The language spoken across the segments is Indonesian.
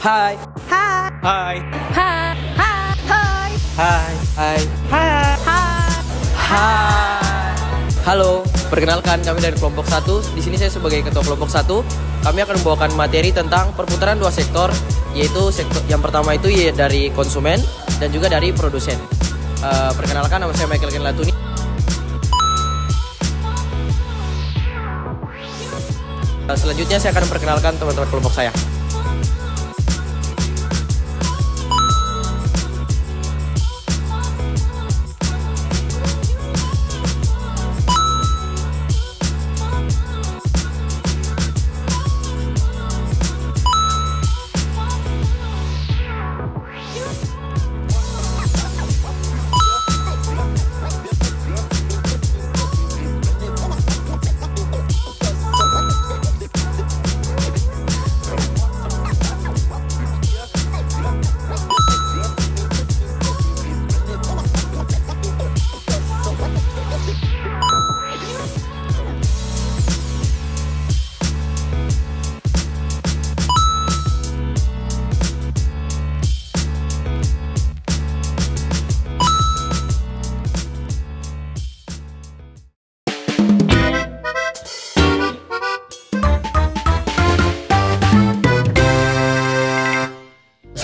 Hai. Hai. Hai. Hai. Hai. Hai. Hai. Hai. Hai. Halo, perkenalkan kami dari kelompok 1. Di sini saya sebagai ketua kelompok 1. Kami akan membawakan materi tentang perputaran dua sektor, yaitu sektor yang pertama itu dari konsumen dan juga dari produsen. Perkenalkan, nama saya Michael Kenlatuni. Selanjutnya saya akan memperkenalkan teman-teman kelompok saya.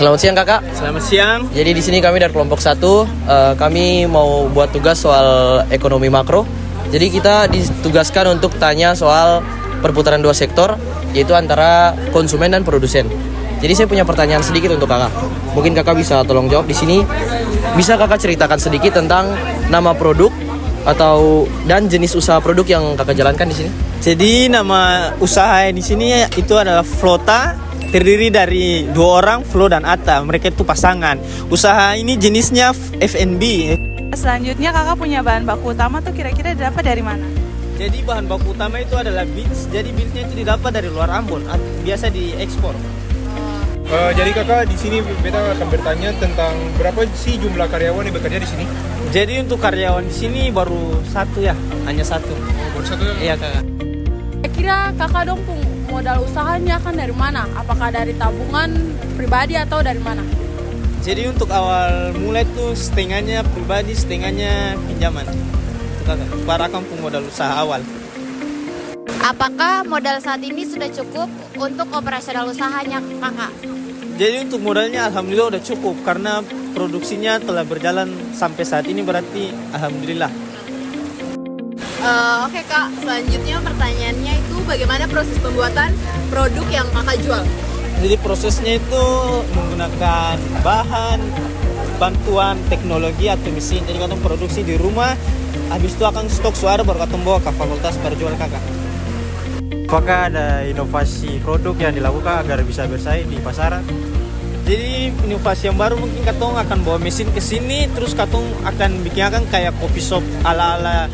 Selamat siang kakak. Selamat siang. Jadi di sini kami dari kelompok 1, kami mau buat tugas soal ekonomi makro. Jadi kita ditugaskan untuk tanya soal perputaran dua sektor, yaitu antara konsumen dan produsen. Jadi saya punya pertanyaan sedikit untuk kakak. Mungkin kakak bisa tolong jawab di sini. Bisa kakak ceritakan sedikit tentang nama produk dan jenis usaha produk yang kakak jalankan di sini? Jadi nama usaha di sini itu adalah Flota. Terdiri dari dua orang, Flo dan Atta. Mereka itu pasangan. Usaha ini jenisnya F&B. Selanjutnya kakak punya bahan baku utama tuh kira-kira didapat dari mana? Jadi bahan baku utama itu adalah beans. Jadi beansnya itu didapat dari luar Ambon. Biasa diekspor. Jadi kakak di sini beta akan bertanya tentang berapa sih jumlah karyawan yang bekerja di sini? Jadi untuk karyawan di sini baru satu ya, hanya satu. Baru satu ya? Iya kakak. Kira kakak dong modal usahanya kan dari mana? Apakah dari tabungan pribadi atau dari mana? Jadi untuk awal mulai tuh setengahnya pribadi, setengahnya pinjaman. Itu kakak. Para kampung modal usaha awal. Apakah modal saat ini sudah cukup untuk operasional usahanya kakak? Jadi untuk modalnya alhamdulillah udah cukup karena produksinya telah berjalan sampai saat ini, berarti alhamdulillah. Oke kak, selanjutnya pertanyaannya itu bagaimana proses pembuatan produk yang kakak jual? Jadi prosesnya itu menggunakan bahan, bantuan teknologi atau mesin. Jadi katong produksi di rumah, habis itu akan stok suara baru katong bawa ke fakultas baru jual kakak. Apakah ada inovasi produk yang dilakukan agar bisa bersaing di pasaran? Jadi inovasi yang baru mungkin katong akan bawa mesin ke sini, terus katong akan bikin kayak coffee shop ala-ala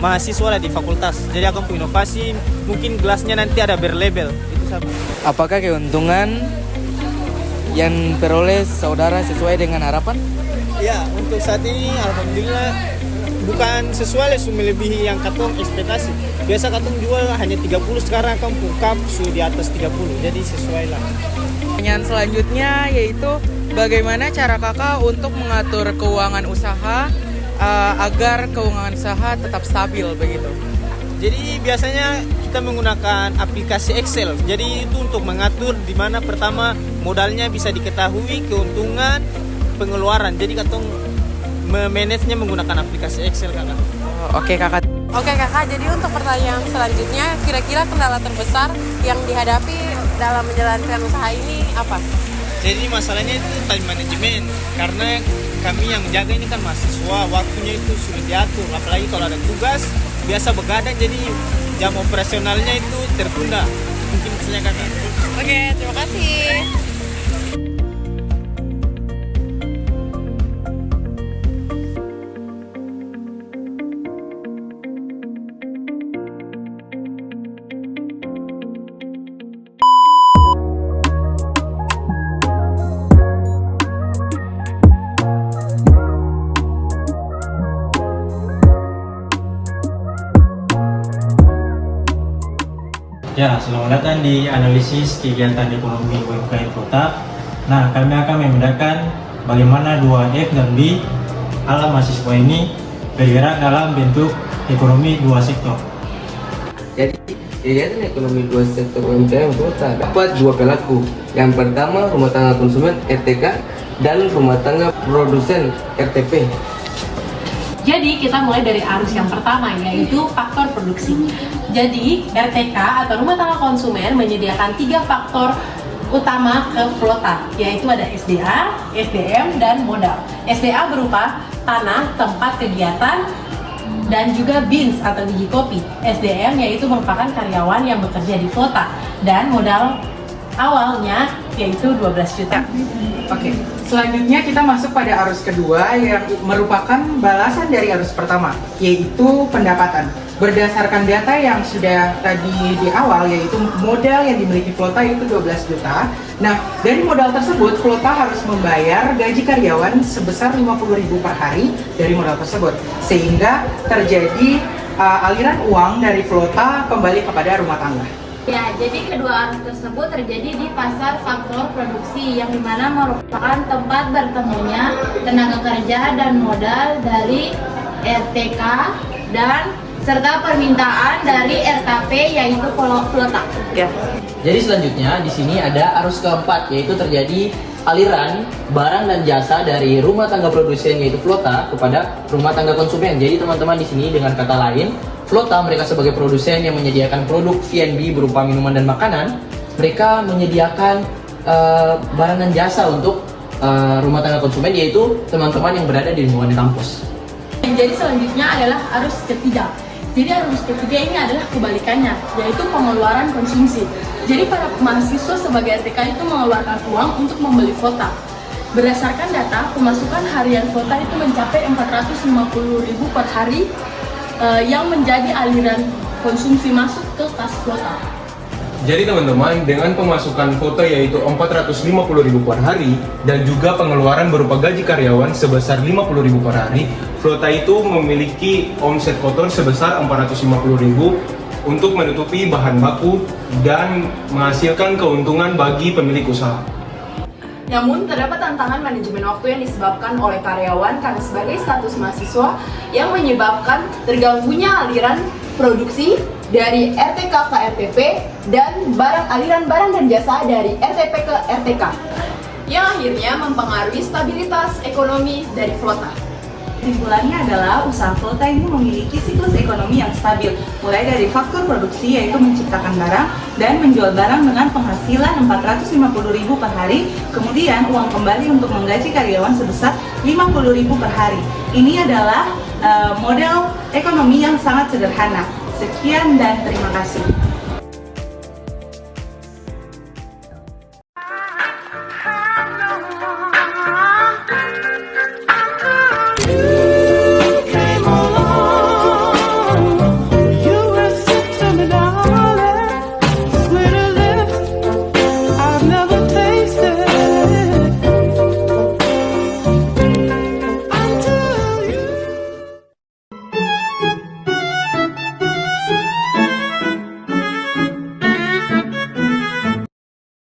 mahasiswa lah di fakultas. Jadi akan punya inovasi, mungkin gelasnya nanti ada berlabel. Itu sama. Apakah keuntungan yang peroleh saudara sesuai dengan harapan? Ya, untuk saat ini alhamdulillah bukan sesuai melebihi yang katong ekspektasi. Biasa katong jual hanya 30, sekarang kan pungkap di atas 30. Jadi sesuai lah. Pertanyaan selanjutnya yaitu bagaimana cara kakak untuk mengatur keuangan usaha agar keuangan usaha tetap stabil begitu? Jadi biasanya kita menggunakan aplikasi Excel. Jadi itu untuk mengatur di mana pertama modalnya bisa diketahui, keuntungan, pengeluaran. Jadi katong memanagenya menggunakan aplikasi Excel kakak. Oke kakak. Oke kakak, jadi untuk pertanyaan selanjutnya, kira-kira kendala terbesar yang dihadapi dalam menjalankan usaha ini apa? Jadi masalahnya itu time management. Karena kami yang menjaga ini kan mahasiswa, waktunya itu sulit diatur. Apalagi kalau ada tugas, biasa begadang, jadi jam operasionalnya itu tertunda. Mungkin misalnya kakak. Oke, terima kasih. Ya, selamat datang di analisis kegiatan ekonomi UMKM Kota. Nah, kami akan membedakan bagaimana 2F dan B ala mahasiswa ini bergerak dalam bentuk ekonomi dua sektor. Jadi, kegiatan ekonomi dua sektor UMKM kota dapat dua pelaku. Yang pertama, rumah tangga konsumen RTK dan rumah tangga produsen RTP. Jadi kita mulai dari arus yang pertama, yaitu faktor produksi. Jadi RTK atau rumah tangga konsumen menyediakan 3 faktor utama ke flota, yaitu ada SDA, SDM, dan modal. SDA berupa tanah, tempat kegiatan, dan juga bins atau biji kopi. SDM yaitu merupakan karyawan yang bekerja di flota, dan modal awalnya yaitu 12 juta. Oke, selanjutnya kita masuk pada arus kedua yang merupakan balasan dari arus pertama, yaitu pendapatan. Berdasarkan data yang sudah tadi di awal, yaitu modal yang dimiliki flota itu 12 juta. Nah, dari modal tersebut, flota harus membayar gaji karyawan sebesar 50.000 per hari dari modal tersebut. Sehingga terjadi aliran uang dari flota kembali kepada rumah tangga. Ya, jadi kedua arus tersebut terjadi di pasar faktor produksi yang dimana merupakan tempat bertemunya tenaga kerja dan modal dari RTK dan serta permintaan dari RTP yaitu flota. Ya. Jadi selanjutnya di sini ada arus keempat, yaitu terjadi aliran barang dan jasa dari rumah tangga produsen yaitu flota kepada rumah tangga konsumen. Jadi teman-teman di sini dengan kata lain, flota mereka sebagai produsen yang menyediakan produk V&B berupa minuman dan makanan, mereka menyediakan barang dan jasa untuk rumah tangga konsumen, yaitu teman-teman yang berada di lingkungan kampus. Jadi selanjutnya adalah arus ketiga. Jadi arus ketiga ini adalah kebalikannya, yaitu pengeluaran konsumsi. Jadi para mahasiswa sebagai RTK itu mengeluarkan uang untuk membeli flota. Berdasarkan data, pemasukan harian flota itu mencapai 450.000 per hari yang menjadi aliran konsumsi masuk ke kas flota. Jadi teman-teman, dengan pemasukan flota yaitu 450.000 per hari dan juga pengeluaran berupa gaji karyawan sebesar 50.000 per hari, flota itu memiliki omset kotor sebesar 450.000 untuk menutupi bahan baku dan menghasilkan keuntungan bagi pemilik usaha. Namun, terdapat tantangan manajemen waktu yang disebabkan oleh karyawan karena sebagai status mahasiswa yang menyebabkan terganggunya aliran produksi dari RTK ke RTP dan aliran barang dan jasa dari RTP ke RTK yang akhirnya mempengaruhi stabilitas ekonomi dari flota. Kesimpulannya adalah usaha flota ini memiliki siklus ekonomi yang stabil, mulai dari faktor produksi yaitu menciptakan barang dan menjual barang dengan penghasilan 450.000 per hari, kemudian uang kembali untuk menggaji karyawan sebesar 50.000 per hari. Ini adalah model ekonomi yang sangat sederhana. Sekian dan terima kasih.